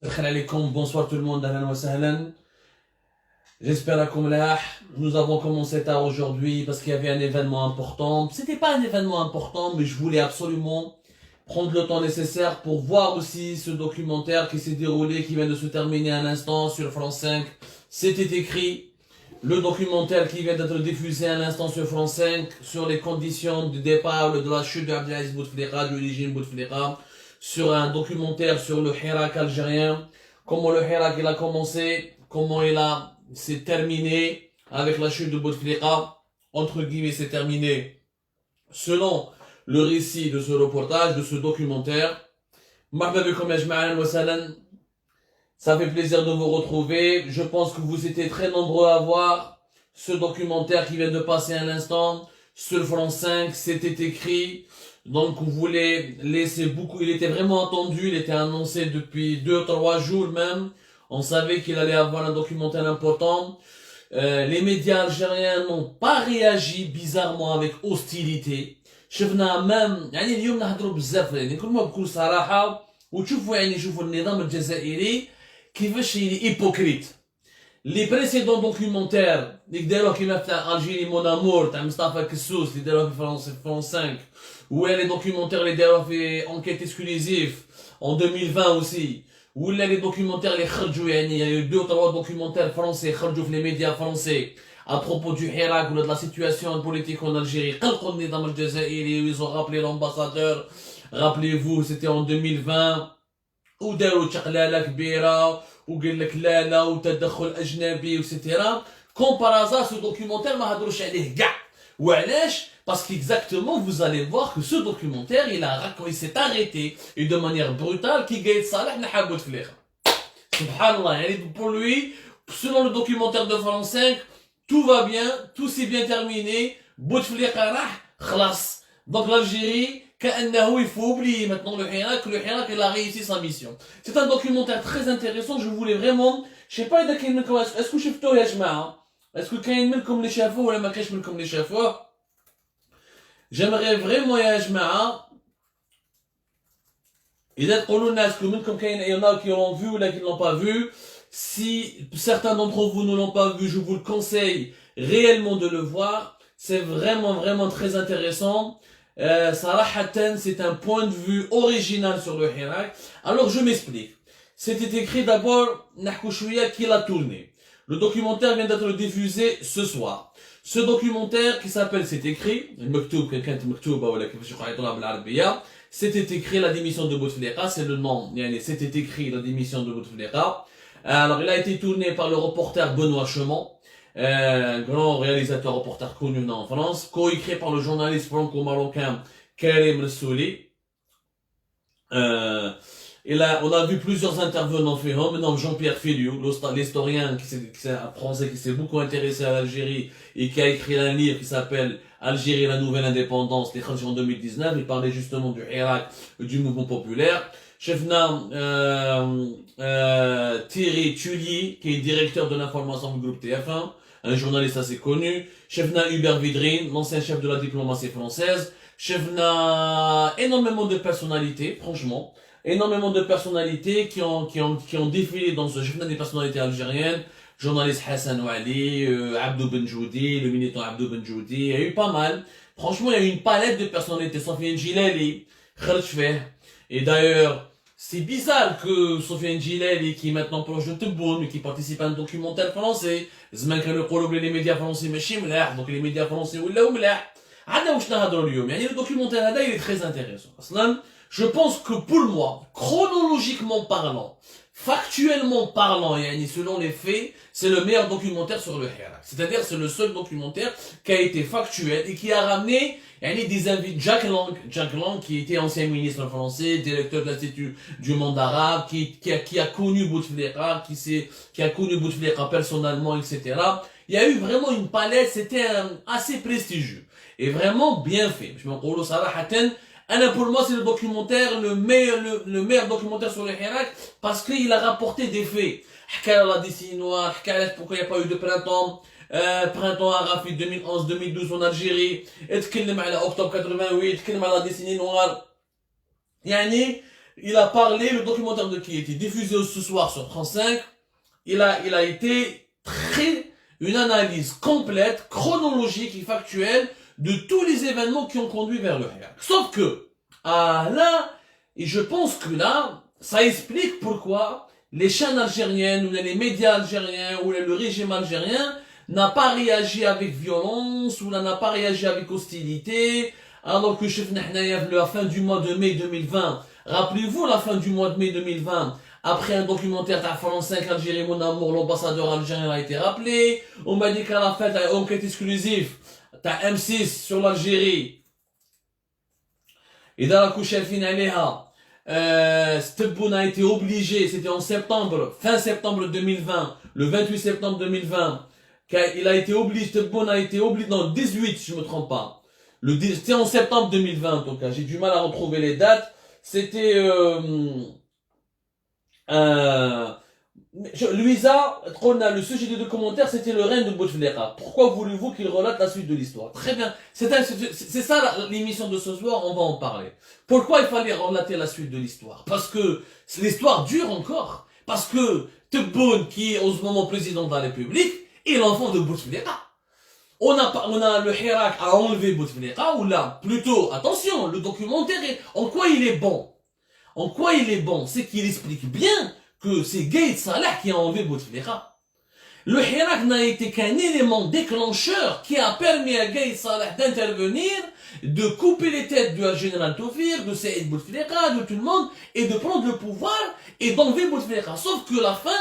Salam alaikum, bonsoir tout le monde, ahlan wa sahlan. J'espère que nous avons commencé tard aujourd'hui parce qu'il y avait un événement important. C'était pas un événement important, mais je voulais absolument prendre le temps nécessaire pour voir aussi ce documentaire qui s'est déroulé, qui vient de se terminer à l'instant sur France 5. C'était écrit, le documentaire qui vient d'être diffusé à l'instant sur France 5 sur les conditions du départ de la chute d'Abdelaziz Bouteflika, du régime Bouteflika, sur un documentaire sur le Hirak algérien, comment le Hirak il a commencé, comment s'est terminé avec la chute de Bouteflika, entre guillemets c'est terminé selon le récit de ce reportage, de ce documentaire. Ça fait plaisir de vous retrouver. Je pense que vous étiez très nombreux à voir ce documentaire qui vient de passer à l'instant sur France 5. C'était écrit. Donc, vous voulez laisser beaucoup. Il était vraiment attendu. Il était annoncé depuis 2-3 jours même. On savait qu'il allait avoir un documentaire important. Les médias algériens n'ont pas réagi bizarrement avec hostilité. شفنا même يعني اليوم نهضروا بزاف يعني كل ما بكل صراحه وتشوفوا يعني شوفوا النظام الجزائري كيفاش hypocrite. Les précédents documentaires اللي داروه كيما تاع الجيري مون امور تاع مصطفى كسوس اللي داروه في فرنسا 5 ولا les documentaires اللي داروه في enquête exclusive en 2020 aussi ولا les documentaires اللي خرجوا يعني il y a eu 2 ou 3 documentaires français خرجوا في les médias français à propos du Hirak ou de la situation politique en Algérie. قلقوا النظام الجزائري, ils ont rappelé l'ambassadeur. Rappelez-vous, c'était en 2020 وداروا تقلالة كبيرة وقال لك لا لا وتدخل اجنبي وسيتيرا. Comme par hasard, ce documentaire ما هضروش عليه كاع. وعلاش؟ Parce qu'exactement, vous allez voir que ce documentaire, il s'est arrêté et de manière brutale qui Gaïd Saleh n'a Bouteflika. Subhanallah, pour lui, selon le documentaire de France 5, tout va bien, tout s'est bien terminé, Bouteflika rah, khlas. Donc l'Algérie, il faut oublier maintenant le Hirak il a réussi sa mission. C'est un documentaire très intéressant, je voulais vraiment, je sais pas est-ce que شفتوه يا جماعة؟ Est-ce que كاين منكم اللي شافوه ولا ما كاينش منكم اللي شافوه؟ J'aimerais vraiment يا جماعة إذا تقولوا لنا est-ce que منكم كاين il y en a qui l'ont vu ou qui ne l'ont pas vu. Si certains d'entre vous ne l'ont pas vu, je vous le conseille réellement de le voir. C'est vraiment, vraiment très intéressant. Sarahatan, c'est un point de vue original sur le Hirak. Alors, je m'explique. C'était écrit d'abord, Nahkouchouya qui l'a tourné. Le documentaire vient d'être diffusé ce soir. Ce documentaire qui s'appelle C'est écrit, c'était écrit la démission de Bouteflika, c'est le nom, c'était écrit la démission de Bouteflika. Alors, il a été tourné par le reporter Benoît Chemont, un grand réalisateur reporter connu en France, coécrit par le journaliste franco-marocain Karim Ressouli. On a vu plusieurs intervenants maintenant Jean-Pierre Filiou, l'historien qui un français qui s'est beaucoup intéressé à l'Algérie et qui a écrit un livre qui s'appelle Algérie, la nouvelle indépendance, les en 2019. Il parlait justement du Hirak, du mouvement populaire. Chefna Thierry Tullier, qui est directeur de l'information du groupe TF1, un journaliste assez connu. Chefna Hubert Védrine, l'ancien chef de la diplomatie française. Chefna énormément de personnalités, franchement. Énormément de personnalités qui ont défilé dans ce chefna des personnalités algériennes. Journaliste Hassan Ouali, Abdou Benjoudi, le militant Abdou Benjoudi. Il y a eu pas mal. Franchement, il y a eu une palette de personnalités. Sofiane Djilali, Khaled Feh. Et d'ailleurs, c'est bizarre que Sofiane Djilali, qui est maintenant proche de Tebboune, mais qui participe à un documentaire français, زمان كانوا يقولوا بلي les médias français ماشي ملاح, donc les médias français ولاو ملاح. عندنا واش نهضروا اليوم. يعني le documentaire هذا il est très intéressant. أصلاً, je pense que pour moi, chronologiquement parlant, factuellement parlant, et selon les faits, c'est le meilleur documentaire sur le Hirak. C'est-à-dire, c'est le seul documentaire qui a été factuel et qui a ramené des invités. Jack Lang, qui était ancien ministre français, directeur de l'Institut du monde arabe, qui a connu Bouteflika, qui a connu Bouteflika personnellement, etc. Il y a eu vraiment une palette, c'était assez prestigieux et vraiment bien fait. Je m'en dis pour moi, c'est le documentaire, le meilleur documentaire sur le Hirak, parce qu'il a rapporté des faits. La décennie noire, pourquoi il n'y a pas eu de printemps, printemps arabe 2011-2012 en Algérie, et octobre 88, la décennie noire. Yani, il a parlé, le documentaire qui a été diffusé ce soir sur France 5, il a été une analyse complète, chronologique et factuelle de tous les événements qui ont conduit vers le Hirak. Sauf que, là, et je pense que là, ça explique pourquoi les chaînes algériennes, ou les médias algériens, ou le régime algérien n'a pas réagi avec violence, ou n'a pas réagi avec hostilité, alors que chef Nahnaïev, la fin du mois de mai 2020, rappelez-vous la fin du mois de mai 2020, après un documentaire de France 5 Algérie, mon amour, l'ambassadeur algérien a été rappelé, on m'a dit qu'à la fin, t'as une enquête exclusive, t'as M6 sur l'Algérie, et dans la couche Stebboune a été obligé, c'était en septembre, fin septembre 2020, le 28 septembre 2020, il a été obligé, Stebboune a été obligé, non, 18, si je me trompe pas. C'était en septembre 2020, en tout cas, j'ai du mal à retrouver les dates. C'était, Louisa, le sujet des deux commentaires, c'était le règne de Bouteflika. Pourquoi voulez-vous qu'il relate la suite de l'histoire? Très bien. C'est ça l'émission de ce soir, on va en parler. Pourquoi il fallait relater la suite de l'histoire? Parce que l'histoire dure encore. Parce que Tebboune, qui est en ce moment président de la République, est l'enfant de Bouteflika. On a le Hirak à enlever Bouteflika, ou là, plutôt, attention, le documentaire, en quoi il est bon? En quoi il est bon? C'est qu'il explique bien que c'est Gaïd Salah qui a enlevé Bouteflika. Le Hirak n'a été qu'un élément déclencheur qui a permis à Gaïd Salah d'intervenir, de couper les têtes du général Taufir, de Saïd Bouteflika, de tout le monde, et de prendre le pouvoir et d'enlever Bouteflika. Sauf que la fin,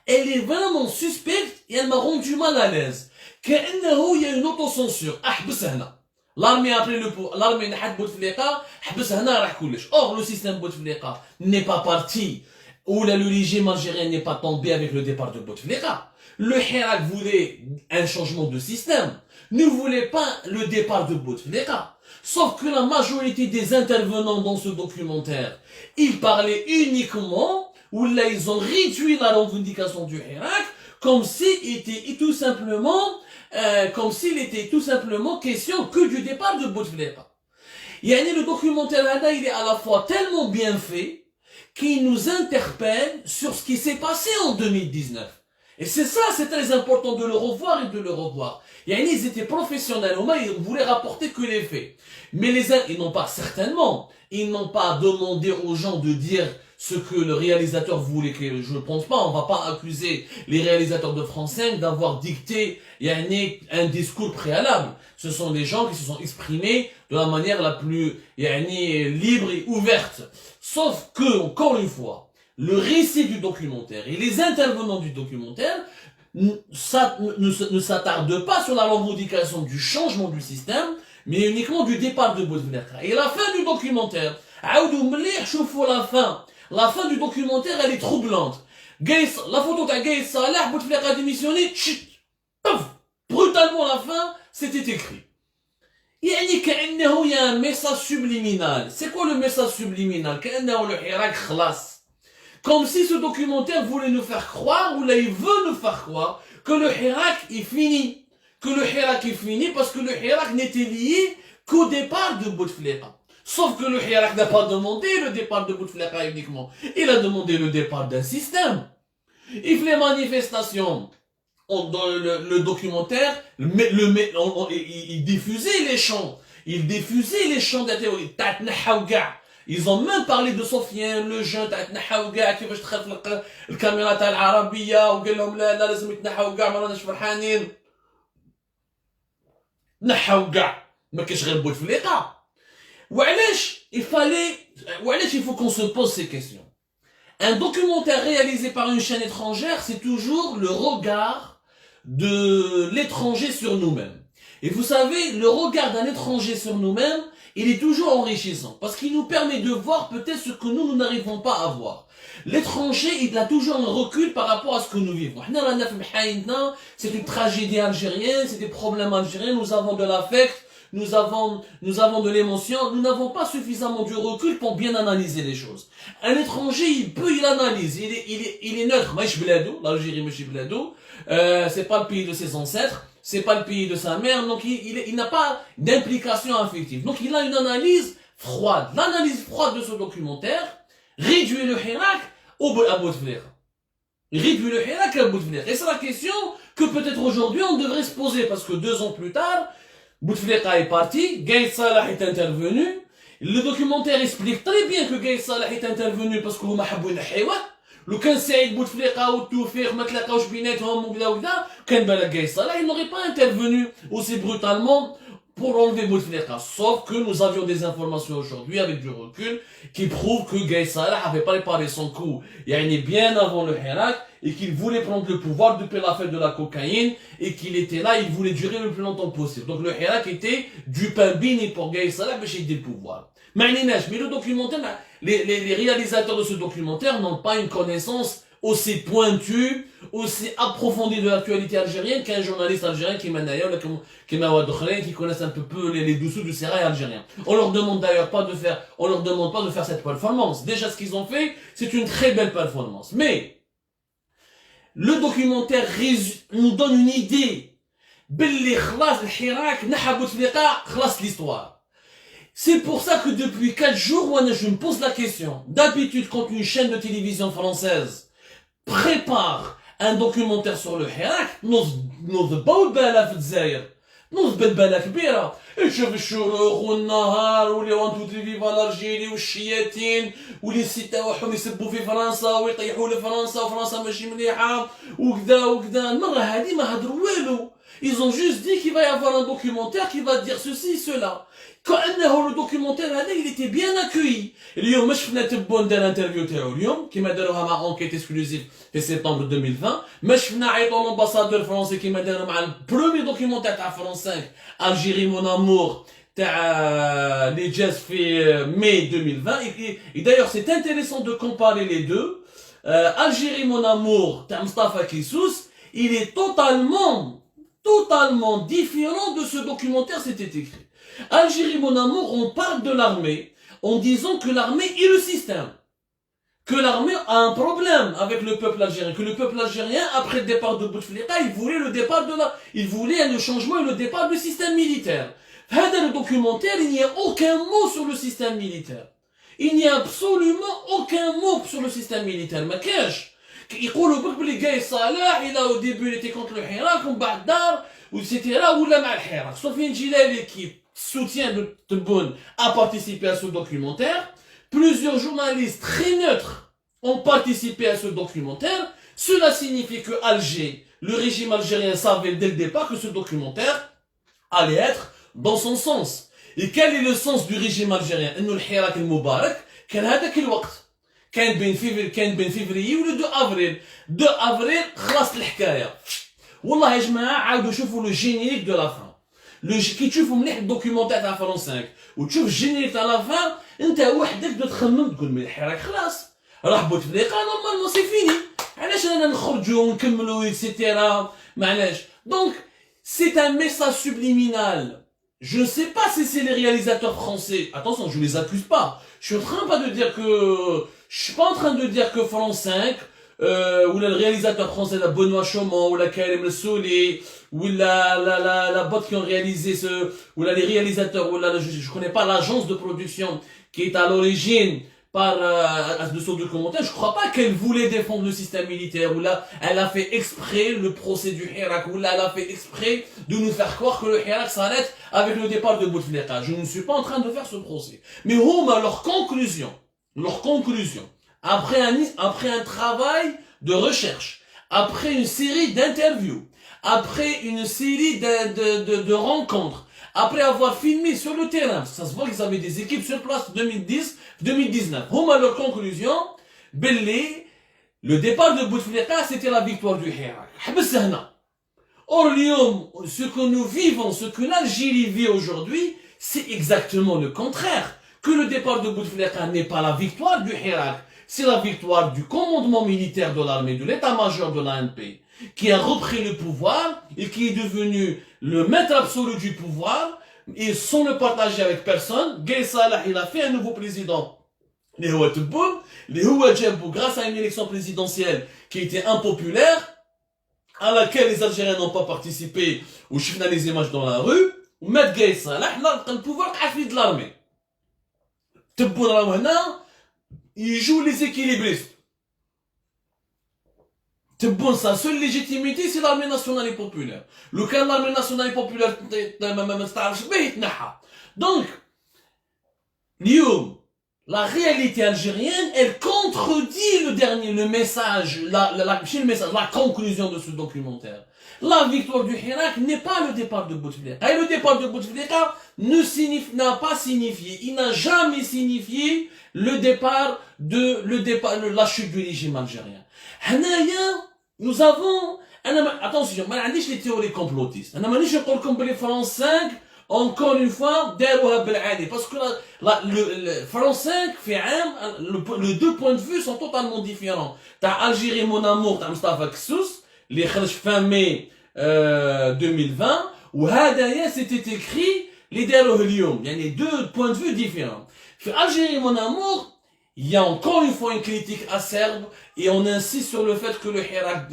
elle est vraiment suspecte et elle m'a rendu mal à l'aise. كأنه y a une autocensure. احبس هنا. L'armée après l'armée نحت بوتفليقة حبس هنا راح كلش. Or le système Bouteflika n'est pas parti, ou le régime algérien n'est pas tombé avec le départ de Bouteflika. Le Hirak voulait un changement de système, ne voulait pas le départ de Bouteflika. Sauf que la majorité des intervenants dans ce documentaire, ils parlaient uniquement, ou là ils ont réduit la revendication du Hirak, comme s'il était tout simplement question que du départ de Bouteflika. Le documentaire il est à la fois tellement bien fait qu'il nous interpelle sur ce qui s'est passé en 2019. Et c'est ça, c'est très important de le revoir et de le revoir. Ils étaient professionnels, au moins ils voulaient rapporter que les faits. Mais ils n'ont pas, certainement, ils n'ont pas demandé aux gens de dire ce que le réalisateur voulait, que je ne pense pas, on va pas accuser les réalisateurs de France 5 d'avoir dicté un discours préalable. Ce sont des gens qui se sont exprimés de la manière la plus libre et ouverte. Sauf que, encore une fois, le récit du documentaire et les intervenants du documentaire ne s'attardent pas sur la revendication du changement du système, mais uniquement du départ de Bouteflika. Et la fin du documentaire, la fin du documentaire, elle est troublante. La photo de Gaïd Salah, Bouteflika a démissionné, brutalement la fin, c'était écrit. Il y a un message subliminal. C'est quoi le message subliminal? Comme si ce documentaire voulait nous faire croire, ou là il veut nous faire croire, que le Hirak est fini. Que le Hirak est fini parce que le Hirak n'était lié qu'au départ de Bouteflika. Sauf que le Hirak n'a pas demandé le départ de Bouteflika uniquement. Il a demandé le départ d'un système. Il fait les manifestations. Dans le documentaire, il diffusait les chants. Il diffusait les chants de la théorie. Ils ont même parlé de Sofiane, le jeune, كيفاش دخل في الكاميرا تاع العربية وقال لهم لا لازم يتنحوا كاع ما راناش فرحانين. نحوا كاع ما كاينش غير بوتفليقة. وعلاش il faut qu'on se pose ces questions. Un documentaire réalisé par une chaîne étrangère, c'est toujours le regard de l'étranger sur nous-mêmes. Et vous savez, le regard d'un étranger sur nous-mêmes, il est toujours enrichissant, parce qu'il nous permet de voir peut-être ce que nous n'arrivons pas à voir. L'étranger, il a toujours un recul par rapport à ce que nous vivons. C'est une tragédie algérienne, c'est des problèmes algériens, nous avons de l'affect, nous avons de l'émotion, nous n'avons pas suffisamment de recul pour bien analyser les choses. Un étranger, il analyse, il est neutre. L'Algérie, c'est pas le pays de ses ancêtres, c'est pas le pays de sa mère, donc il n'a pas d'implication affective. Donc il a une analyse froide. L'analyse froide de ce documentaire, réduit le Hirak à Bouteflika. Réduit le Hirak à Bouteflika. Et c'est la question que peut-être aujourd'hui on devrait se poser, parce que 2 ans plus tard, Bouteflika est parti, Gaïd Salah est intervenu. Le documentaire explique très bien que Gaïd Salah est intervenu parce que هما حبوا ينحيوه. لو كان سعيد بوتفليقه والتوفيق ما تلاقاوش بيناتهم وكذا وكذا كان بالك Gaïd Salah, il n'aurait pas intervenu aussi brutalement pour enlever Bouteflika. Sauf que nous avions des informations aujourd'hui avec du recul qui prouvent que Gaïd Salah avait préparé son coup bien avant le Hirak et qu'il voulait prendre le pouvoir depuis la fête de la cocaïne et qu'il était là, il voulait durer le plus longtemps possible. Donc le Hirak était du pain béni pour Gaïd Salah pour chercher le pouvoir. Mais le documentaire, les réalisateurs de ce documentaire n'ont pas une connaissance aussi pointue, aussi approfondie de l'actualité algérienne qu'un journaliste algérien qui m'a d'ailleurs, qui connaissent un peu les dessous du sérail algérien. On leur demande d'ailleurs pas de faire cette performance. Déjà, ce qu'ils ont fait, c'est une très belle performance. Mais, le documentaire nous donne une idée. Belli khlas al-Hirak, naha Bouteflika, khlas l'histoire. C'est pour ça que depuis 4 jours, je me pose la question. D'habitude, quand une chaîne de télévision française prépare un documentaire sur le Hirak, نوض بالها في الجزائر نوض بالها كبيره نشوف الشروق والنهار واللي وانتو فيفا الارجيلي والشياتين واللي سي تاعهم يسبوا في فرنسا ويطيحوا لفرنسا وفرنسا ماشي مليحه وكذا وكذا. المره هذه ما هضروا والو. Ils ont juste dit qu'il va y avoir un documentaire qui va dire ceci, cela. كأنه le documentaire هذا il était bien accueilli. اليوم ما شفنا تبون دار انترفيو تاعو اليوم كيما داروها مع انكيت اكسكلوزيف في سبتمبر 2020. ما شفنا عيطوا لامباسادور الفرنسي كيما داروا مع البرومي دوكيومونتير تاع فرنسا 5 الجيري مون امور تاع لي جاز في ماي 2020. Et d'ailleurs c'est intéressant de comparer les deux. Algérie mon amour تاع مصطفى كيسوس il est totalement différent de ce documentaire c'était écrit. Algérie mon amour, on parle de l'armée en disant que l'armée est le système. Que l'armée a un problème avec le peuple algérien. Que le peuple algérien, après le départ de Bouteflika, il voulait le changement et le départ du système militaire. Dans le documentaire, il n'y a aucun mot sur le système militaire. Il n'y a absolument aucun mot sur le système militaire. ما كاش يقولوا بك بلي Gaïd Salah il a au début il était contre le Hirak ومن بعد دار etc. ولا مع الحراك. Sofiane Djilali qui soutient de Tebboune a participé à ce documentaire. Plusieurs journalistes très neutres ont participé à ce documentaire. Cela signifie que Alger, le régime algérien savait dès le départ que ce documentaire allait être dans son sens. Et quel est le sens du régime algérien? إنه الحراك المبارك كان هذاك الوقت. كان بين فيفري و 2 افريل 2 افريل خلاص الحكايه. والله يا جماعه عاودوا شوفوا لو جينيريك دو لا فان. كي تشوفوا مليح الدوكيومونتير تاع فرنسا 5 وتشوف الجينيريك تاع لا فان انت وحدك تخمم تقول من الحراك خلاص راح بوتفليقه نورمالمون سي فيني. علاش انا نخرجوا ونكملوا اكسيتيرا معلاش. دونك c'est un message subliminal. Je ne sais pas si c'est les réalisateurs français. Attention, je les accuse pas. Je suis pas en train de dire que France 5 ou le réalisateur français la Benoît Chaumont ou la Karim Souli ou la boîte qui ont réalisé ou les réalisateurs ou je connais pas l'agence de production qui est à l'origine de ce documentaire, je crois pas qu'elle voulait défendre le système militaire, ou là, elle a fait exprès le procès du Hirak, ou là, elle a fait exprès de nous faire croire que le Hirak s'arrête avec le départ de Bouteflika. Je ne suis pas en train de faire ce procès. Mais leur conclusion, après un travail de recherche, après une série d'interviews, après une série de rencontres, après avoir filmé sur le terrain, ça se voit qu'ils avaient des équipes sur place 2019. Leur conclusion, le départ de Bouteflika, c'était la victoire du Hirak. Or, ce que nous vivons, ce que l'Algérie vit aujourd'hui, c'est exactement le contraire. Que le départ de Bouteflika n'est pas la victoire du Hirak, c'est la victoire du commandement militaire de l'armée, de l'état-major de l'ANP, qui a repris le pouvoir et qui est devenu le maître absolu du pouvoir, et sans le partager avec personne. Gaïd Salah, il a fait un nouveau président, grâce à une élection présidentielle qui était impopulaire, à laquelle les Algériens n'ont pas participé, ou je fais les images dans la rue, ou mettre Gaïd Salah, le pouvoir de l'armée. Tebboune, ils jouent les équilibristes. C'est bon, sa seule légitimité, c'est l'armée nationale et populaire. Le cas de l'armée nationale et populaire, donc, Lyon, la réalité algérienne, elle contredit le message, la conclusion de ce documentaire. La victoire du Hirak n'est pas le départ de Bouteflika. Et le départ de Bouteflika n'a pas signifié, il n'a jamais signifié la chute du régime algérien. Nous avons, attention, je ne dis pas les théories complotistes. Je ne dis pas que les France 5, encore une fois, parce que le France 5, les deux points de vue sont totalement différents. T'as Algérie, mon amour, t'as Mustafa Kessous, les fin mai 2020, où Hadaya c'était écrit, les Darouhelium. Il y a les deux points de vue différents. Algérie, mon amour, il y a encore une fois une critique acerbe et on insiste sur le fait que le Hirak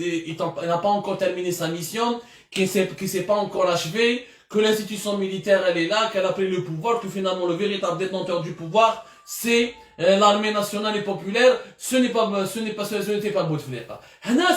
n'a pas encore terminé sa mission, qu'il s'est pas encore achevé, que l'institution militaire elle est là, qu'elle a pris le pouvoir, que finalement le véritable détenteur du pouvoir c'est l'armée nationale et populaire, ce n'était pas Bouteflika.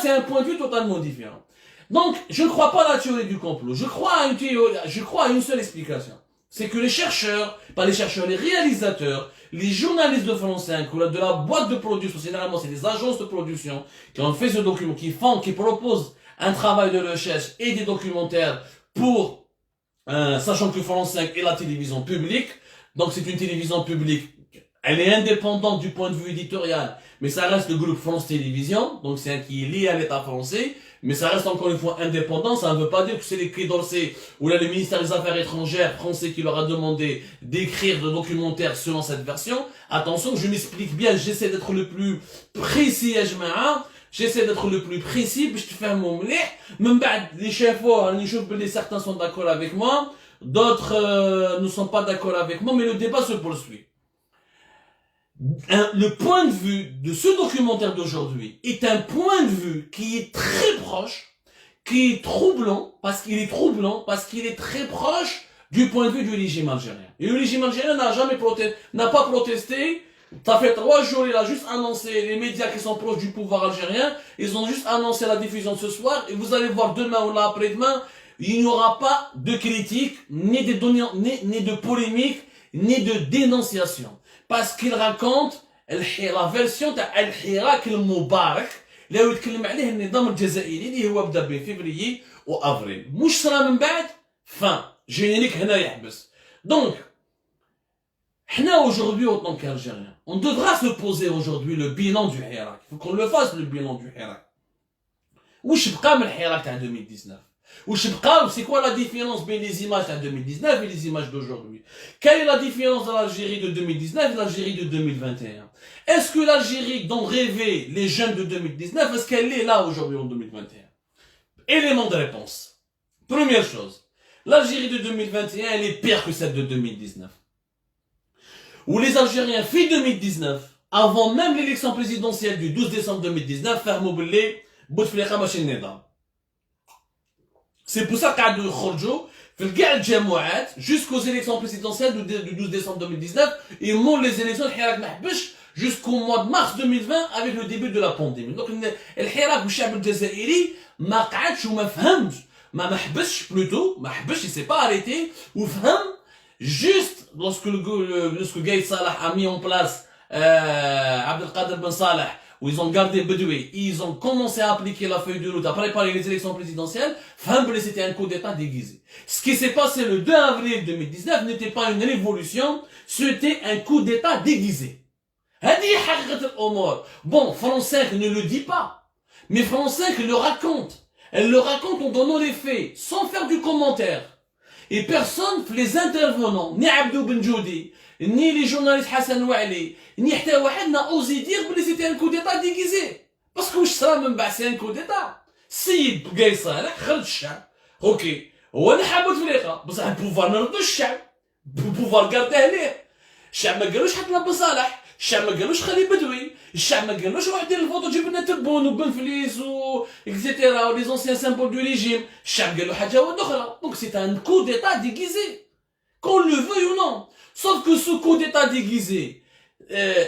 C'est un point de vue totalement différent. Donc je ne crois pas à la théorie du complot, je crois à une seule explication. C'est que les chercheurs, les réalisateurs, les journalistes de France 5 ou de la boîte de production, généralement c'est des agences de production qui ont fait ce document, qui proposent un travail de recherche et des documentaires pour, sachant que France 5 est la télévision publique, donc c'est une télévision publique, elle est indépendante du point de vue éditorial, mais ça reste le groupe France Télévisions, donc c'est un qui est lié à l'État français, mais ça reste encore une fois indépendant, ça ne veut pas dire que c'est les Quai d'Orsay ou là le ministère des Affaires étrangères français qui leur a demandé d'écrire le documentaire selon cette version. Attention, je m'explique bien, j'essaie d'être le plus précis à Jma'a, j'essaie d'être le plus précis, puis je te fais mon mlih, même les chefs, certains sont d'accord avec moi, d'autres ne sont pas d'accord avec moi, mais le débat se poursuit. Le point de vue de ce documentaire d'aujourd'hui est un point de vue qui est très proche, qui est troublant, parce qu'il est très proche du point de vue du régime algérien. Et le régime algérien n'a pas protesté. Ça fait 3 jours, il a juste annoncé, les médias qui sont proches du pouvoir algérien, ils ont juste annoncé la diffusion ce soir, et vous allez voir demain ou là après-demain, il n'y aura pas de critique, ni de polémique, ni de dénonciation. Parce qu'il raconte la version de Al-Hirak al-Mubarak اللي هو يتكلم عليه النظام الجزائري اللي هو بدا بفبراير وافريل مش صرا من بعد fin générique هنا يحبس. Donc حنا aujourd'hui en tant qu'Algériens on devra se poser aujourd'hui le bilan du Hirak. Il faut qu'on le fasse le bilan du Hirak. واش بقى من الحراك تاع 2019 c'est quoi la différence entre les images de 2019 et les images d'aujourd'hui? Quelle est la différence dans l'Algérie de 2019 et l'Algérie de 2021? Est-ce que l'Algérie dont rêvaient les jeunes de 2019, est-ce qu'elle est là aujourd'hui en 2021? Élément de réponse. Première chose, l'Algérie de 2021, elle est pire que celle de 2019. Où les Algériens, fin 2019, avant même l'élection présidentielle du 12 décembre 2019, ferment les Bouteflika machine nidam. C'est pour ça qu'à de Khorjo, jusqu'aux élections présidentielles du 12 décembre 2019, ils montent les élections jusqu'au mois de mars 2020 avec le début de la pandémie. Donc, le Hirak والشعب الجزائري ما قعدش وما فهمش ما حبسش plutôt ما حبسش il s'est pas arrêté وفهم juste lorsque Gaïd Salah a mis en place Abdelkader Ben Salah où ils ont gardé Bedoui, ils ont commencé à appliquer la feuille de route, à préparer les élections présidentielles, c'était un coup d'état déguisé. Ce qui s'est passé le 2 avril 2019 n'était pas une révolution, c'était un coup d'état déguisé. Bon, France 5 ne le dit pas, mais France 5 le raconte. Elle le raconte en donnant les faits, sans faire du commentaire. Et personne, les intervenants, ni Abdou Benjoudi, ni les journalistes Hassan Ouali, ni حتى واحد n'a osé dire que c'était un coup d'état déguisé. Parce que صرا من بعد c'est un coup d'état. السيد قاي صالح خرج الشعب. اوكي. هو نحى بوتفليقه بصح البوفوار ما ردوش الشعب. البوفوار قالته ليه. الشعب ما قالوش حط لنا بصالح. الشعب ما قالوش خلي بدوي. الشعب ما قالوش روح دير الفوطو جيب لنا تبون وبن فليس و اكسيتيرا ولي زونسيان سامبول دو ريجيم. الشعب قال له حاجه اخرى. Donc c'est un coup d'état déguisé. Qu'on le veuille ou non. Sauf que ce coup d'état déguisé,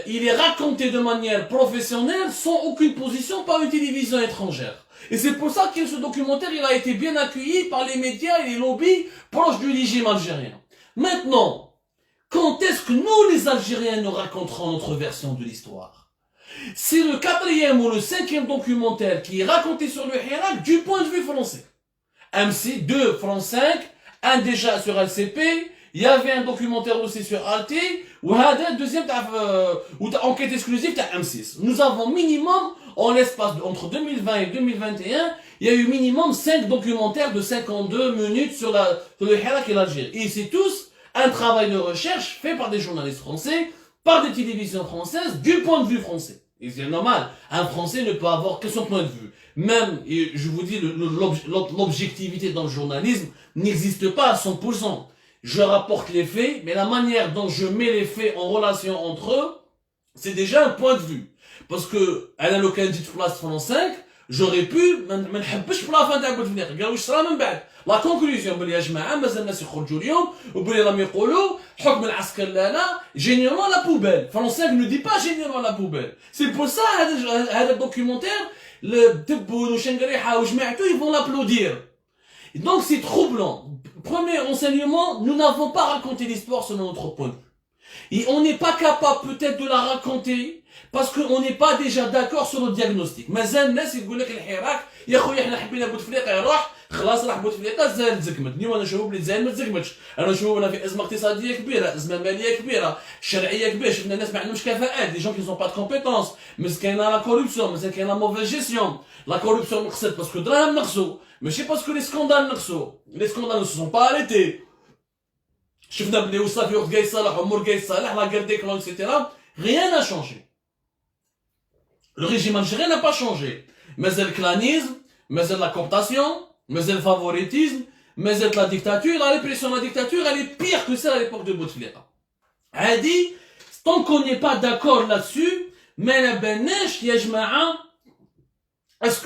il est raconté de manière professionnelle sans aucune position par une télévision étrangère. Et c'est pour ça que ce documentaire il a été bien accueilli par les médias et les lobbies proches du régime algérien. Maintenant, quand est-ce que nous les Algériens nous raconterons notre version de l'histoire? C'est le quatrième ou le cinquième documentaire qui est raconté sur le Hirak du point de vue français. MC, 2, France 5, un déjà sur LCP, il y avait un documentaire aussi sur Arte, ou un deuxième enquête exclusive de M6. Nous avons minimum, en l'espace entre 2020 et 2021, il y a eu minimum 5 documentaires de 52 minutes sur le Hirak et l'Algérie. Et c'est tous un travail de recherche fait par des journalistes français, par des télévisions françaises, du point de vue français. Et c'est normal, un Français ne peut avoir que son point de vue. Même, et je vous dis, l'objectivité dans le journalisme n'existe pas à 100%. Je rapporte les faits, mais la manière dont je mets les faits en relation entre eux, c'est déjà un point de vue. Parce que, à la localité de place France 5, j'aurais pu, la conclusion, généralement la poubelle. France 5 ne dit pas généralement la poubelle. C'est pour ça, le documentaire, ils vont l'applaudir. Et donc c'est troublant. Premier enseignement, nous n'avons pas raconté l'histoire selon notre point de vue. Et on n'est pas capable peut-être de la raconter parce qu'on n'est pas déjà d'accord sur le diagnostic. مازال الناس يقول لك الحراك يا خويا احنا حبينا بوتفليقه يروح خلاص راح بوتفليقه الجزائر تزكمت. اليوم انا نشوفوا بلي الجزائر ما تزكمتش. انا نشوفوا بلي في ازمه اقتصاديه كبيره، ازمه ماليه كبيره، شرعيه كبيره، شفنا ناس ما عندهمش كفاءات، دي جون كي زون با دو كومبيتونس، مازال كاينه لا كوربسيون، مازال كاينه لا موفيز جيستيون. لا كوربسيون نقصت باسكو دراهم نقصوا، ماشي باسكو لي سكوندال نقصوا. لي سكوندال ne se sont pas arrêtés. شفنا بلي وصل في وقت قايس صالح ومور قايس صالح لا غير دي كلون اكسيتيرا. Rien n'a changé. Le régime algérien n'a pas changé. Mais le clanisme, mais la cooptation, mais le favoritisme, mais la dictature, la répression de la dictature, elle est pire que celle à l'époque de Bouteflika. Elle dit, tant qu'on n'est pas d'accord là-dessus, mais la benesh, est-ce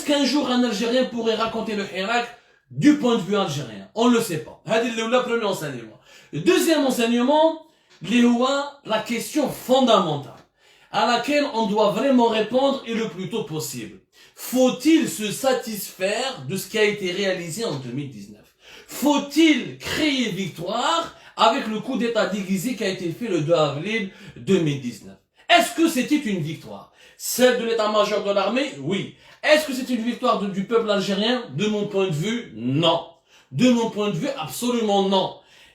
qu'un jour un Algérien pourrait raconter le Hirak du point de vue algérien? On ne le sait pas. C'est le premier enseignement. Le deuxième enseignement, la question fondamentale à laquelle on doit vraiment répondre et le plus tôt possible. Faut-il se satisfaire de ce qui a été réalisé en 2019? Faut-il créer victoire avec le coup d'état déguisé qui a été fait le 2 avril 2019? Est-ce que c'était une victoire? Celle de l'état-major de l'armée? Oui. Est-ce que c'est une victoire du peuple algérien? De mon point de vue, non. De mon point de vue, absolument non.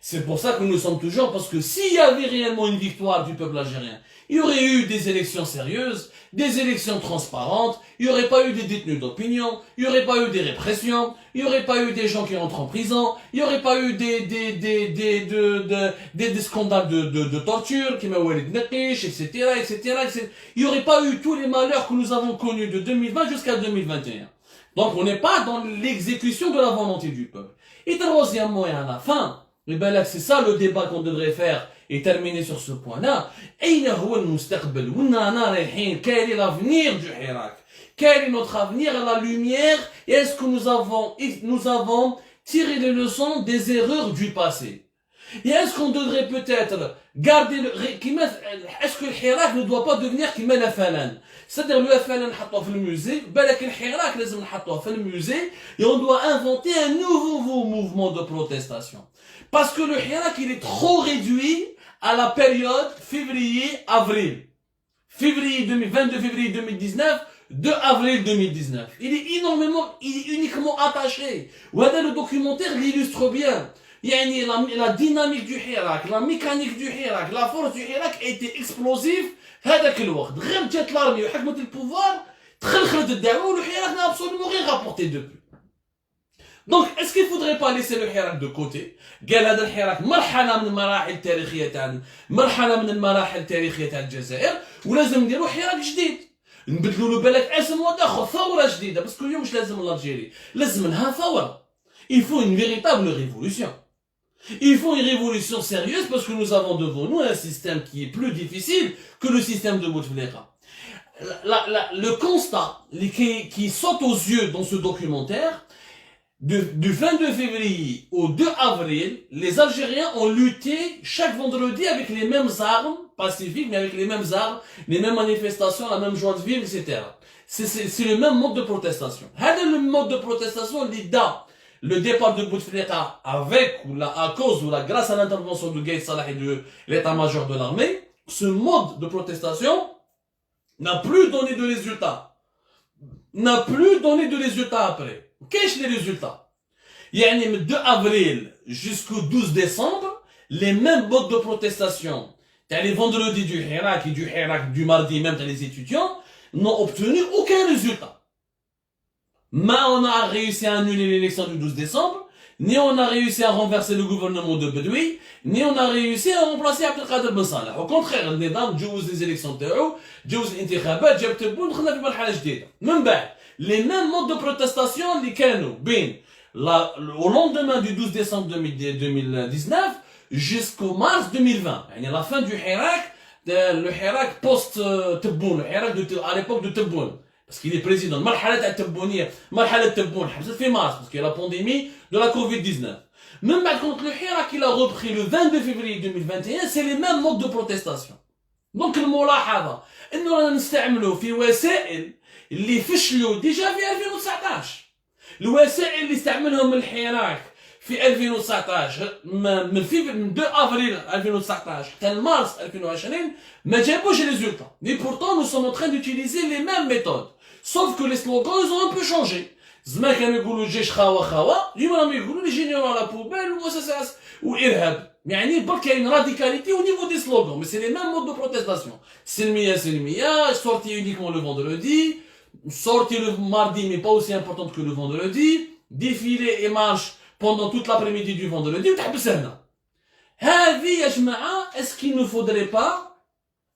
C'est pour ça que nous sommes toujours, parce que s'il y avait réellement une victoire du peuple algérien, il y aurait eu des élections sérieuses, des élections transparentes, il n'y aurait pas eu des détenus d'opinion, il n'y aurait pas eu des répressions, il n'y aurait pas eu des gens qui rentrent en prison, il n'y aurait pas eu des scandales de torture, qui m'a Walid Nakish, etc., etc. Il n'y aurait pas eu tous les malheurs que nous avons connus de 2020 jusqu'à 2021. Donc on n'est pas dans l'exécution de la volonté du peuple. Et troisièmement, et à la fin, et ben là, c'est ça le débat qu'on devrait faire et terminer sur ce point-là. Quel est l'avenir du Hirak? Quel est notre avenir à la lumière? Et est-ce que nous avons tiré les leçons des erreurs du passé? Et est-ce qu'on devrait peut-être garder est-ce que le Hirak ne doit pas devenir comme le Falan? C'est-à-dire le Falan نحطوه في المusée, بالك الحراك لازم نحطوه في المusée et on doit inventer un nouveau mouvement de protestation. Parce que le Hirak il est trop réduit à la période février-avril. 22 février 2019, 2 avril 2019. Il est uniquement attaché. وهذا le documentaire l'illustre bien. يعني la dynamique du Hirak, la mécanique du Hirak, la force du Hirak a été explosive هذاك الوقت. غير جات l'armée وحكمت البوفوار تخلخلت الدعوة والحراك n'a absolument rien rapporté depuis. Donc, est-ce qu'il ne faudrait pas laisser le Hirak de côté? قال هذا الحراك مرحلة من المراحل التاريخية تاعنا، مرحلة من المراحل التاريخية تاع الجزائر، ولازم نديروا حراك جديد. نبدلوا له بالك اسم وناخذ ثورة جديدة، باسكو اليوم مش لازم الجيري، لازم لها ثورة. Il faut une véritable révolution. Il faut une révolution sérieuse parce que nous avons devant nous un système qui est plus difficile que le système de Bouteflika. Le constat qui saute aux yeux dans ce documentaire, Du 22 février au 2 avril, les Algériens ont lutté chaque vendredi avec les mêmes armes, pacifiques, mais avec les mêmes armes, les mêmes manifestations, la même joie de vivre, etc. C'est le même mode de protestation. C'est le mode de protestation, l'IDA. Le départ de Bouteflika avec ou à cause ou grâce à l'intervention de Gaïd Salah et de l'état-major de l'armée, ce mode de protestation n'a plus donné de résultats. N'a plus donné de résultats après. Qu'est-ce que les résultats? Yani, du 2 avril jusqu'au 12 décembre, les mêmes modes de protestation, t'as les vendredis du Hirak et du mardi même, t'as les étudiants, n'ont obtenu aucun résultat. Mais on a réussi à annuler l'élection du 12 décembre, ni on a réussi à renverser le gouvernement de Bedoui, ni on a réussi à remplacer Abdelkader Ben Salah. Au contraire, le Nidam جوز les élections تاعو, جوز الانتخابات, جاب تبون, دخلنا في مرحلة جديدة. من بعد, les mêmes modes de protestation اللي كانوا بين au lendemain du 12 décembre 2019 jusqu'au mars 2020. يعني la fin du Hirak, le Hirak post-Tebboune, le Hirak à l'époque de Tebboune. Parce qu'il est président. Marhalat al-Tebbouniyya, Marhalat al-Tebboune, c'est mars, parce qu'il y a la pandémie de la Covid-19. Même quand le Hirak il a repris le 22 février 2021, c'est les mêmes modes de protestation. Donc الملاحظة انه رانا نستعملوا في وسائل اللي فشلوا ديجا في 2019. الوسائل اللي استعملهم الحراك في 2019 من 2 avril 2019 حتى مارس 2020 ما جابوش ريزولتا. Mais pourtant nous sommes en train d'utiliser les mêmes méthodes. Sauf que les slogans ils ont un peu changé. زمان كانوا يقولوا الجيش خاوة اليوم راهم يقولوا لي جينيرال على بوبيل ومؤسسات وإرهاب. يعني برك كاين راديكاليتي au niveau des slogans, mais c'est les mêmes modes de protestation. سلمية sortie uniquement le vendredi, sortie le mardi mais pas aussi importante que le vendredi, défilé et marche pendant toute l'après-midi du vendredi وتحبس هنا. هذه يا جماعة est-ce qu'il ne faudrait pas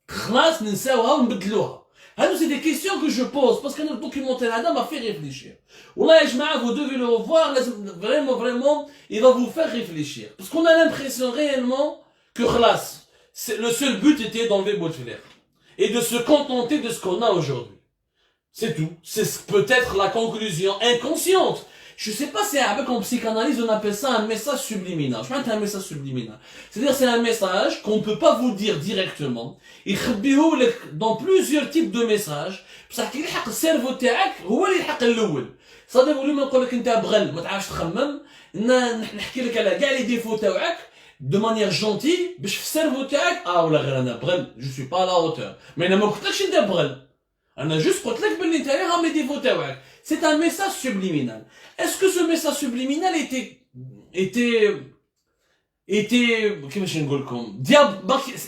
خلاص ننساوها ونبدلوها؟ هادو c'est des questions que je pose parce que le documentaire هذا m'a fait réfléchir. والله يا جماعة vous devez le revoir, vraiment il va vous faire réfléchir parce qu'on a l'impression réellement que خلاص le seul but était d'enlever Bouteflika et de se contenter de ce qu'on a aujourd'hui. C'est tout. C'est peut-être la conclusion inconsciente. Je sais pas si avec en psychanalyse on appelle ça un message subliminal. Je crois que c'est un message subliminal. C'est-à-dire c'est un message qu'on peut pas vous dire directement. Il dans plusieurs types de messages. بصح كي يلحق السيرفو تاعك هو اللي يلحق الاول. صافي نقول لهم نقول لك انت بغل ما تعرفش تخمم. نحكي لك على كاع لي ديفو تاعك de manière gentille باش في السيرفو تاعك ولا غير انا بغل je suis pas à la hauteur. Mais انا ما قلتلكش انت بغل. انا juste قلت لك بلي انت راهم لي ديفو تاعك. C'est un message subliminal. Est-ce que ce message subliminal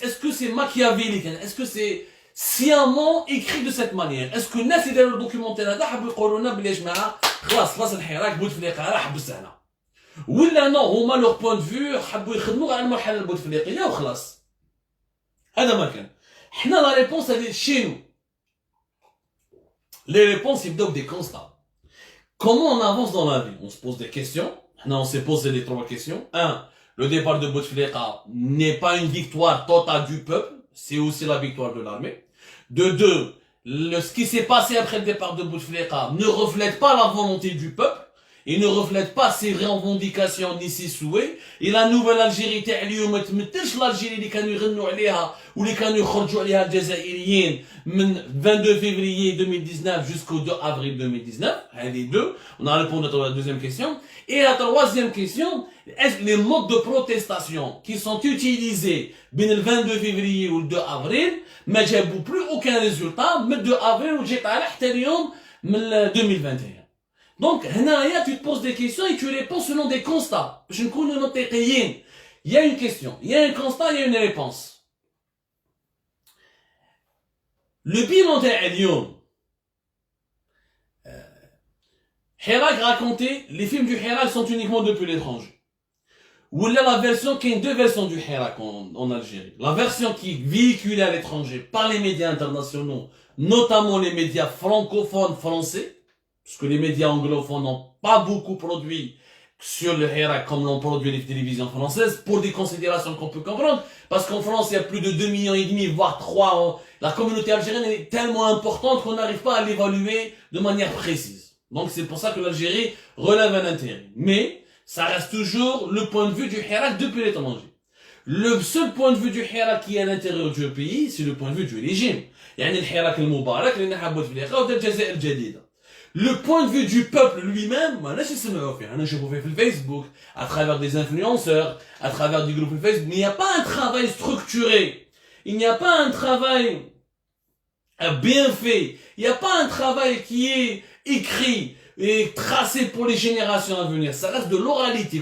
est-ce que c'est machiavélique? Est-ce que c'est sciemment écrit de cette manière? Est-ce que الناس اللي داروا الدوكيومنتير هذا حبوا يقولوا لنا بلي يا جماعه خلاص الحراك بوتفليقه راه حبس هنا؟ ولا نو هما لور بوين دو فيو حبوا يخدموا على المرحله البوتفليقيه وخلاص؟ هذا ما كان. حنا لا ريبونس هذه chez nous. Les réponses, ils donnent des constats. Comment on avance dans la vie? On se pose des questions. Maintenant, on s'est posé les 3 questions. 1. Le départ de Bouteflika n'est pas une victoire totale du peuple. C'est aussi la victoire de l'armée. De 2. Ce qui s'est passé après le départ de Bouteflika ne reflète pas la volonté du peuple. Il ne reflète pas ses revendications ni ses souhaits. Et la nouvelle Algérie اليوم ما تمثلش l'Algérie اللي كانوا يغنوا عليها واللي كانوا يخرجوا عليها الجزائريين من 22 février 2019 jusqu'au 2 avril 2019. Les deux. On a répondu à la deuxième question. Et la troisième question, est-ce les modes de protestation qui sont utilisés بين le 22 février ou le 2 avril ما جابوا plus aucun résultat من 2 avril وجيت على حتى اليوم من 2021. Donc, tu te poses des questions et tu réponds selon des constats. Je ne connais pas rien. Il y a une question, il y a un constat, il y a une réponse. Le bilan d'Alion. Hirak racontait, les films du Hirak sont uniquement depuis l'étranger. Ou là, la version, qu'il y a 2 versions du Hirak en Algérie. La version qui est véhiculée à l'étranger par les médias internationaux, notamment les médias francophones français, parce que les médias anglophones n'ont pas beaucoup produit sur le Hirak comme l'ont produit les télévisions françaises, pour des considérations qu'on peut comprendre, parce qu'en France, il y a plus de 2,5 millions, voire 3. La communauté algérienne est tellement importante qu'on n'arrive pas à l'évaluer de manière précise. Donc c'est pour ça que l'Algérie relève un intérêt. Mais ça reste toujours le point de vue du Hirak depuis l'étranger. Le seul point de vue du Hirak qui est à l'intérieur du pays, c'est le point de vue du régime. يعني الحراك المبارك اللي نحبوا تفليقه ودار الجزائر الجديدة. Le point de vue du peuple lui-même, ماناش نسمعوا فيه، أنا نشوفوا فيه في الفيسبوك, à travers des influenceurs, à travers des groupes Facebook. Mais il n'y a pas un travail structuré. Il n'y a pas un travail bien fait. Il n'y a pas un travail qui est écrit et tracé pour les générations à venir. Ça reste de l'oralité.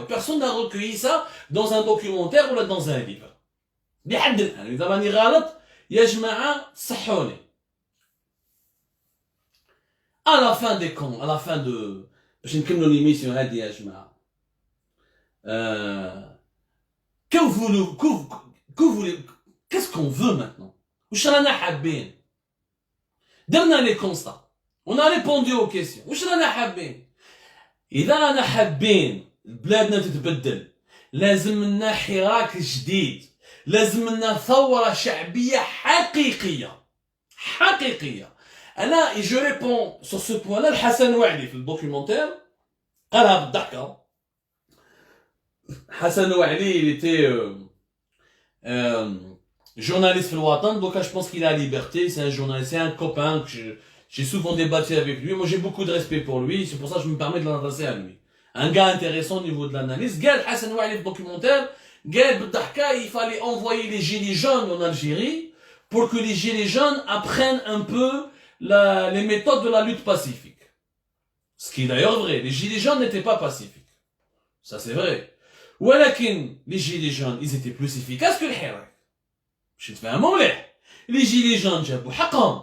Personne n'a recueilli ça dans un documentaire ou dans un livre. لحد الآن إذا ماني غلط يا جماعة صحوني. À la fin des comptes, à la fin de باش نكملوا l'émission هذه يا جماعة. Qu'est-ce qu'on veut maintenant? وش رانا حابين؟ درنا les constats. On a répondu aux questions. وش رانا حابين؟ إذا رانا حابين بلادنا تتبدل لازم لنا حراك جديد. لازم لنا ثورة شعبية حقيقية. حقيقية. أنا je réponds sur ce point-là لحسن وعلي في الدوكيومنتير قالها بالضحكة. حسن وعلي il était journaliste في الوطن, donc je pense qu'il a la liberté, c'est un journaliste, c'est un copain que j'ai souvent débattu avec lui. Moi j'ai beaucoup de respect pour lui, c'est pour ça que je me permets de l'adresser à lui. Un gars intéressant au niveau de l'analyse. قال حسن وعلي في الدوكيومنتير قال بالضحكة il fallait envoyer les gilets jaunes en Algérie pour que les gilets jaunes apprennent un peu les méthodes de la lutte pacifique. Ce qui est d'ailleurs vrai, les gilets jaunes n'étaient pas pacifiques. Ça c'est vrai. ولكن les gilets jaunes ils étaient plus efficaces que الحراك. باش نتفاهموا مليح. Les gilets jaunes جابوا حقهم.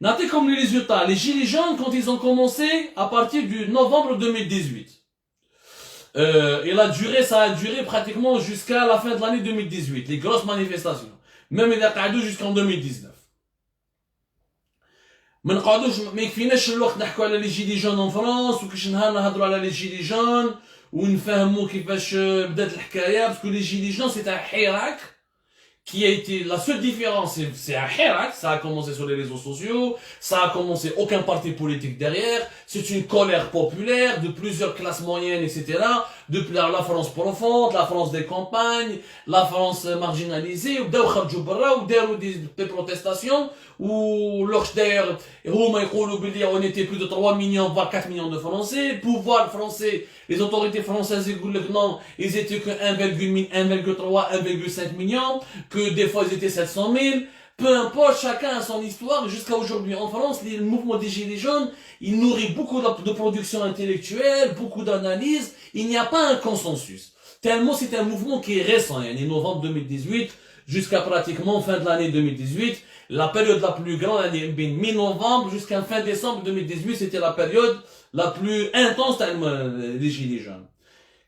نعطيكم les résultats. Les gilets jaunes quand ils ont commencé à partir du novembre 2018. Et ça a duré pratiquement jusqu'à la fin de l'année 2018, les grosses manifestations. Même il a قعدوا jusqu'en 2019. ما نقعدوش ما يكفيناش الوقت نحكوا على لي جيلي جون ان فرنسا وكاش نهار نهضروا على لي جيلي جون ونفهموا كيفاش بدات الحكايه باسكو لي جيلي جون سي un حراك qui a été la seule différence, c'est un hirak, ça a commencé sur les réseaux sociaux, ça a commencé aucun parti politique derrière, c'est une colère populaire de plusieurs classes moyennes, etc. Depuis la France profonde, la France des campagnes, la France marginalisée, ou des protestations, ou d'ailleurs, on était plus de 3 millions, voire 4 millions de Français, le pouvoir français, les autorités françaises, non, ils étaient que 1,3, 1,5 millions, que des fois ils étaient 700 000, peu importe, chacun a son histoire. Jusqu'à aujourd'hui en France, le mouvement des Gilets jaunes, il nourrit beaucoup de production intellectuelle, beaucoup d'analyses, il n'y a pas un consensus. Tellement c'est un mouvement qui est récent, il y a novembre 2018, jusqu'à pratiquement fin de l'année 2018, la période la plus grande, mi-novembre jusqu'à fin décembre 2018, c'était la période la plus intense des Gilets jaunes.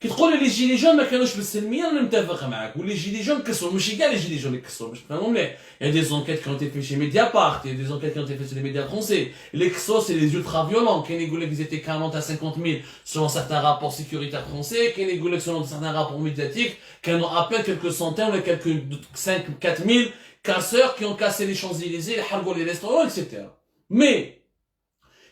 كي تقول لي جيلي جون ما كانوش بالسلميه انا متفق معاك ولي جيلي جون كسروا ماشي كاع لي جيلي جون اللي كسروا باش تفهموا مليح il y a des enquêtes qui ont été faites chez Mediapart, il y a des enquêtes qui ont été faites sur les médias français. Les XO c'est les ultra violents qui يقول لك ils étaient 40 à 50 000 selon certains rapports sécuritaires français, qui يقول لك selon certains rapports médiatiques كانوا à peine quelques centaines ou quelques 4 000 casseurs qui ont cassé les Champs-Élysées, حرقوا les restaurants, etc. Mais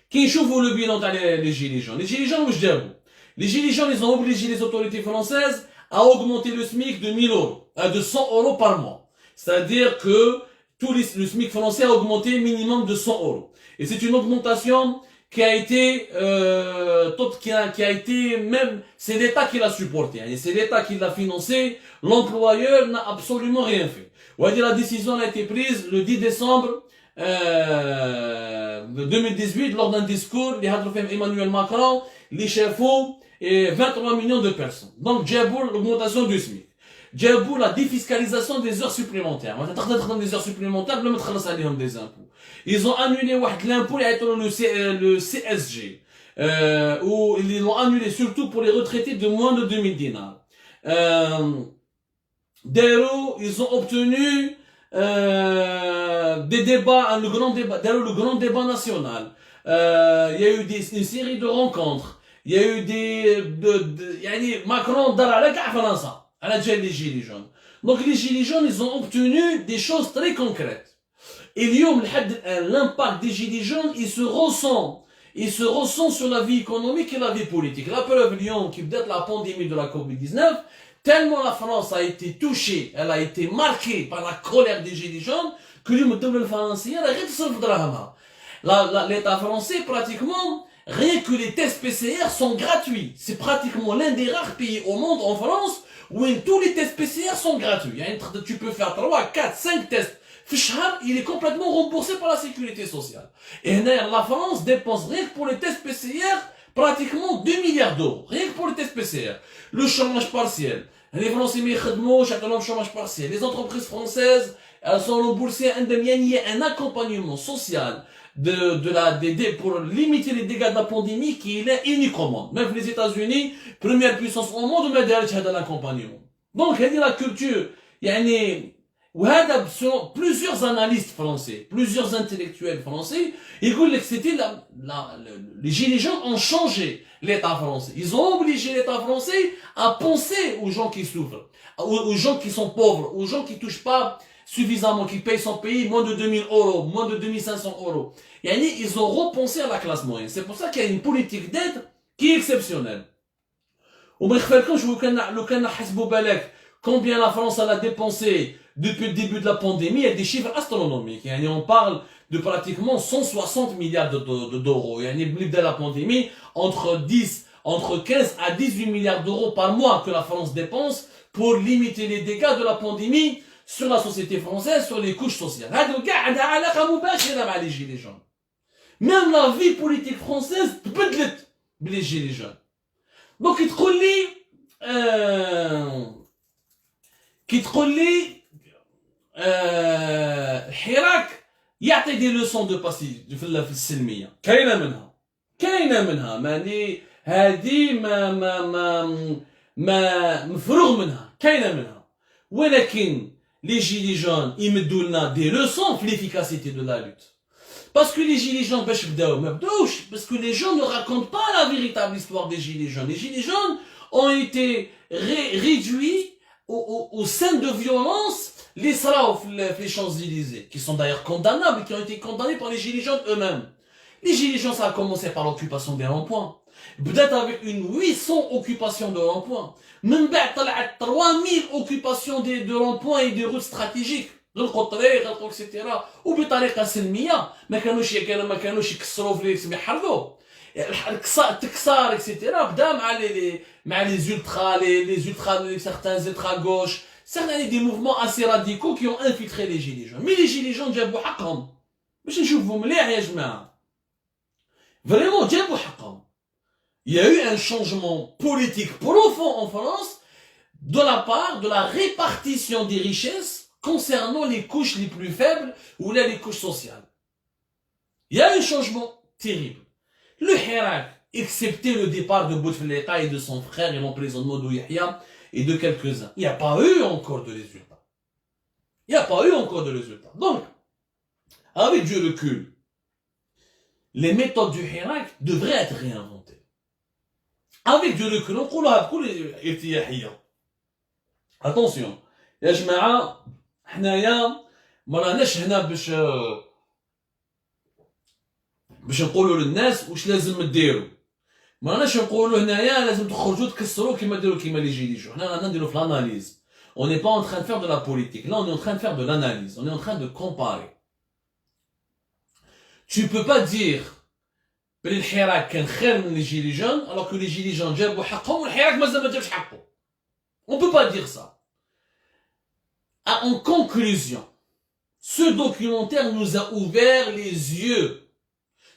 كي نشوفوا le bilan تاع les gilets jaunes, les gilets jaunes واش داروا؟ Les gilets jaunes, ils ont obligé les autorités françaises à augmenter le SMIC de 1000 euros, de 100 euros par mois. C'est-à-dire que le SMIC français a augmenté minimum de 100 euros. Et c'est une augmentation qui a été, même, c'est l'État qui l'a supporté, et c'est l'État qui l'a financé, l'employeur n'a absolument rien fait. On va dire la décision a été prise le 10 décembre 2018 lors d'un discours, Emmanuel Macron, les chefs et 23 millions de personnes. Donc, Djabou, l'augmentation du SMIC. Djabou, la défiscalisation des heures supplémentaires. Des heures supplémentaires, des impôts. Ils ont annulé l'impôt, le CSG. Ou ils l'ont annulé surtout pour les retraités de moins de 2000 dinars. Ils ont obtenu des débats, le grand débat national. Il y a eu une série de rencontres. Il y a eu Macron دار كاع فرنسا على جال les gilets jaunes. Donc les gilets jaunes, ils ont obtenu des choses très concrètes. Et اليوم لحد الآن l'impact des gilets jaunes, il se ressent il se ressent sur la vie économique et la vie politique. La preuve, Lyon, qui peut-être la pandémie de la Covid-19, tellement la France a été touchée, elle a été marquée par la colère des Gilets jaunes, que l'État français, pratiquement, rien que les tests PCR sont gratuits. C'est pratiquement l'un des rares pays au monde, en France, où tous les tests PCR sont gratuits. Tu peux faire 3, 4, 5 tests. Il est complètement remboursé par la sécurité sociale. Et la France dépense rien que pour les tests PCR pratiquement 2 milliards d'euros. Rien que pour les tests PCR. Le chômage partiel. Les Français, chômage partiel. Les entreprises françaises, elles sont remboursées. Il y a un accompagnement social pour limiter les dégâts de la pandémie qui est unique au monde. Même les États-Unis, première puissance au monde, mais derrière l'accompagnement. Donc, il y a la culture. Il y a selon plusieurs analystes français, plusieurs intellectuels français, ils disent que c'était les Gilets jaunes ont changé l'État français. Ils ont obligé l'État français à penser aux gens qui souffrent, aux gens qui sont pauvres, aux gens qui touchent pas suffisamment, qui payent son pays moins de 2000 euros, moins de 2500 euros. Ils ont repensé à la classe moyenne. C'est pour ça qu'il y a une politique d'aide qui est exceptionnelle. Combien la France a dépensé depuis le début de la pandémie, il y a des chiffres astronomiques. On parle de pratiquement 160 milliards d'euros. Il y a de la pandémie, entre 15 à 18 milliards d'euros par mois que la France dépense pour limiter les dégâts de la pandémie sur la société française, sur les couches sociales. Même la vie politique française تبدلت بلي جيلي جون. Donc كي تقول لي الحراك يعطي دي لوسون دو باسي في السلميه. كاينه منها ماني هذه ما مفروغ منها. كاينه منها. ولكن les gilets jaunes يمدوا لنا دي لوسون في l'efficacité de la lutte. Parce que les gilets jaunes, parce que les gens ne racontent pas la véritable histoire des gilets jaunes. Les gilets jaunes ont été réduits aux scènes de violence, les sraouf, les Champs-Élysées, qui sont d'ailleurs condamnables, qui ont été condamnés par les gilets jaunes eux-mêmes. Les gilets jaunes, ça a commencé par l'occupation des ronds-points. Peut-être avec une 800 occupations de ronds-points. Même 3000 occupations de ronds-points et de routes stratégiques. etc. وبطريقه سلميه ما كانوش يكسروا فليكس بيحرضوا التكسار etc. بدا مع les ultras certains ultra gauche certains des mouvements assez radicaux qui ont infiltré les gilets jaunes. Mais les gilets jaunes جابوا حقهم باش نشوفوا مليح يا جماعه. Vraiment جابوا حقهم. Il y a eu un changement politique profond en France de la part de la répartition des richesses concernant les couches les plus faibles ou là les couches sociales. Il y a un changement terrible. Le Hirak, excepté le départ de Bouteflika et de son frère et l'emprisonnement de Yahya et de quelques-uns, il n'y a pas eu encore de résultats. Il n'y a pas eu encore de résultats. Donc, avec du recul, les méthodes du Hirak devraient être réinventées. Avec du recul, on peut attention, يا جماعة حنايا ما راناش هنا باش نقولوا للناس واش لازم ديروا. ما راناش نقولوا هنايا لازم تخرجوا تكسروا كيما ديروا كيما لي جيلي جو. حنا رانا نديروا في l'analyse. On n'est pas en train de faire de la politique. Là, on est en train de faire de l'analyse. On est en train de comparer. Tu peux pas dire que le Hirak كان خير من les gilets jaunes alors que les gilets jaunes جابوا حقهم والحراك مازال ما جابش حقه. On peut pas dire ça. En conclusion, ce documentaire nous a ouvert les yeux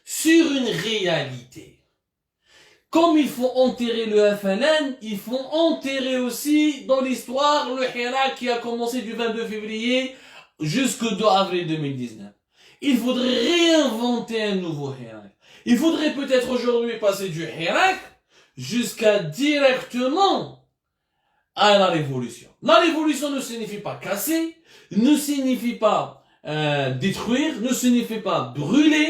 sur une réalité. Comme il faut enterrer le FLN, il faut enterrer aussi dans l'histoire le Hirak qui a commencé du 22 février jusqu'au 2 avril 2019. Il faudrait réinventer un nouveau Hirak. Il faudrait peut-être aujourd'hui passer du Hirak jusqu'à directement à la révolution. La révolution ne signifie pas casser, ne signifie pas détruire, ne signifie pas brûler,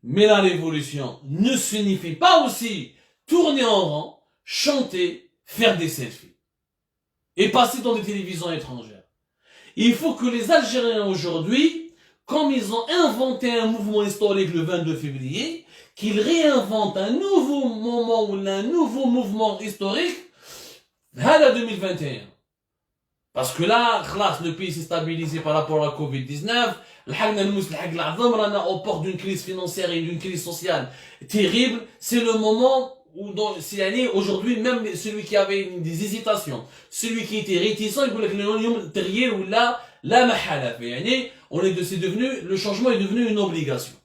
mais la révolution ne signifie pas aussi tourner en rond, chanter, faire des selfies et passer dans des télévisions étrangères. Il faut que les Algériens aujourd'hui comme ils ont inventé un mouvement historique le 22 février, qu'ils réinventent un nouveau moment ou un nouveau mouvement historique à la 2021. Parce que là, le pays s'est stabilisé par rapport à Covid-19, on est au port d'une crise financière et d'une crise sociale terrible. C'est le moment où, aujourd'hui, même celui qui avait des hésitations, celui qui était réticent, il voulait que c'est devenu, le changement est devenu une obligation.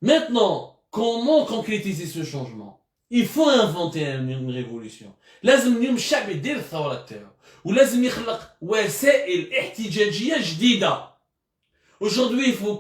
Maintenant, comment concrétiser ce changement? Il faut inventer une révolution. لازم اليوم الشعب يدير الثورة تاعو ولازم يخلق وسائل احتجاجية جديدة. Aujourd'hui, il faut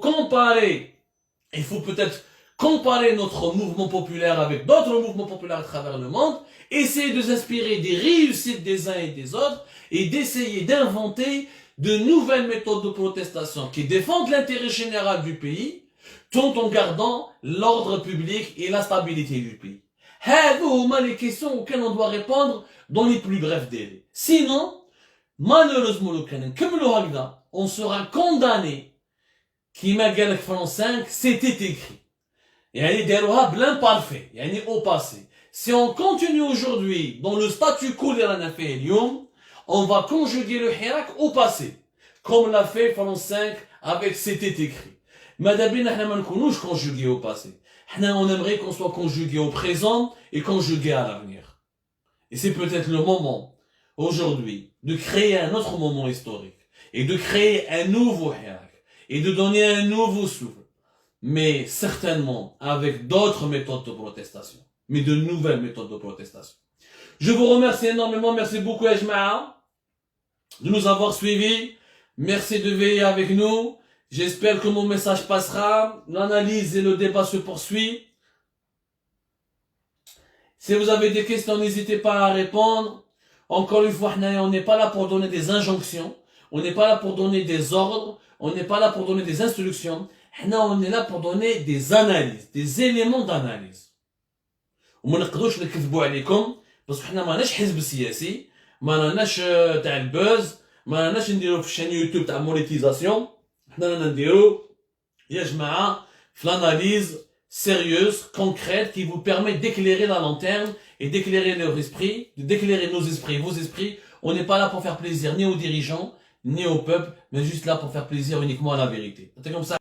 peut-être comparer notre mouvement populaire avec d'autres mouvements populaires à travers le monde, essayer de s'inspirer des réussites des uns et des autres et d'essayer d'inventer de nouvelles méthodes de protestation qui défendent l'intérêt général du pays tout en gardant l'ordre public et la stabilité du pays. هذو les questions auxquelles on doit répondre dans les plus brefs délais. Sinon, malheureusement, on sera condamné. Qui m'a dit France 5, c'était écrit. يعني داروها بلان parfait, يعني au passé. Si on continue aujourd'hui dans le statu quo اللي رانا فيه اليوم, on va conjuguer le hirak au passé, comme l'a fait France 5 avec c'était écrit. Madame بينا احنا ما نكونوش conjugué au passé. On aimerait qu'on soit conjugué au présent et conjugué à l'avenir. Et c'est peut-être le moment, aujourd'hui, de créer un autre moment historique et de créer un nouveau hirak et de donner un nouveau souffle, mais certainement avec d'autres méthodes de protestation, mais de nouvelles méthodes de protestation. Je vous remercie énormément, merci beaucoup Ajma'a de nous avoir suivis, merci de veiller avec nous. J'espère que mon message passera. L'analyse et le débat se poursuit. Si vous avez des questions, n'hésitez pas à répondre. Encore une fois, on n'est pas là pour donner des injonctions. On n'est pas là pour donner des ordres. On n'est pas là pour donner des instructions. On est là pour donner des analyses, des éléments d'analyse. وما نقدروش نكذبوا عليكم باسكو حنا ماناش حزب سياسي ما راناش تاع البوز ما راناش نديرو في الشان يوتيوب تاع مونيتيزاسيون. حنا نديرو يا جماعه في l'analyse sérieuse, concrète, qui vous permet d'éclairer la lanterne et d'éclairer leur esprit, d'éclairer nos esprits, vos esprits. On n'est pas là pour faire plaisir ni aux dirigeants, ni au peuple, mais juste là pour faire plaisir uniquement à la vérité. C'est comme ça.